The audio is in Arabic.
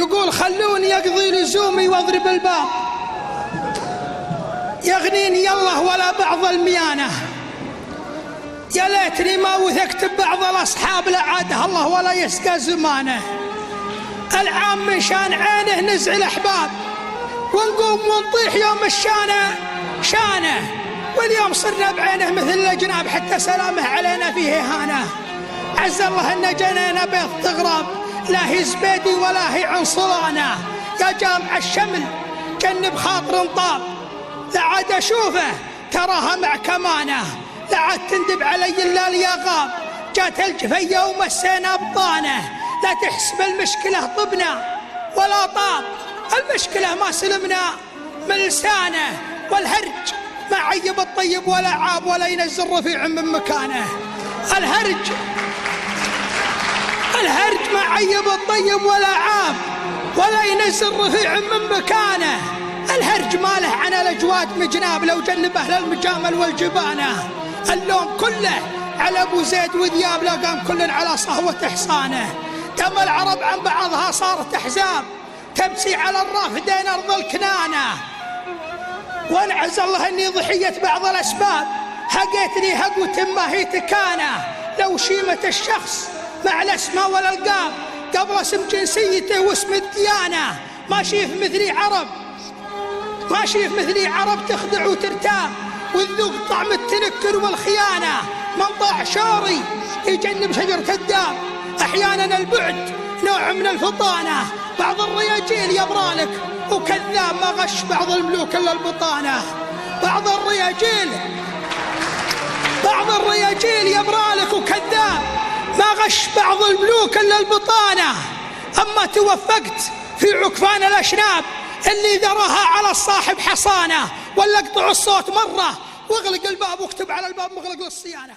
يقول خلوني أقضي لزومي واضرب الباب، يغنيني الله ولا بعض الميانة. يا ليتني ما وثقت ببعض الأصحاب لعاده الله ولا يسقى زمانه. العام من شان عينه نزع الأحباب، ونقوم ونطيح يوم الشانة شانه. واليوم صرنا بعينه مثل الأجناب، حتى سلامه علينا فيه إهانة. عز الله إن جنينا بيض تغرب، لا هي زبيدي ولا هي عنصرانة. يا جامع الشمل جنب خاطر طاب، لا عاد أشوفه تراها مع كمانه. لا عاد تندب علي إلا اليغاب، جات الجفية ومسينا بطانه. لا تحسب المشكلة طبنا ولا طاب، المشكلة ما سلمنا من لسانه. والهرج ما عيب الطيب ولا عاب، ولا ينزل رفيع من مكانه. الهرج ما عيب الطيب ولا عاب، ولا ينزل رفيع من مكانه. الهرج ماله عن الأجواد مجناب، لو جنب أهل المجامل والجبانة. اللوم كله على أبو زيد وذياب، لا قام كل على صهوة إحصانه. دم العرب عن بعضها صارت أحزاب، تمسي على الرافدين أرض الكنانة. وانعز الله اني ضحية بعض الاسباب، هقيتني هقوة ما هي تكانة. لو شيمة الشخص مع الاسماء والالقاب، قبل اسم جنسيته واسم الديانة. ما شيف مثلي عرب تخدع وترتاب، وتذوق طعم التنكر والخيانة. من طاع شوري يجنب شجرة الداب، احيانا البعد نوع من الفطانة. بعض الرياجيل يبرالك وكذاب، ما غش بعض الملوك الا البطانه. بعض الرياجيل يبرالك وكذاب، ما غش بعض الملوك الا البطانه. اما توفقت في عكفان الاشناب، اللي ذرها على الصاحب حصانه. ولا اقطع الصوت مره واغلق الباب واكتب على الباب مغلق للصيانه.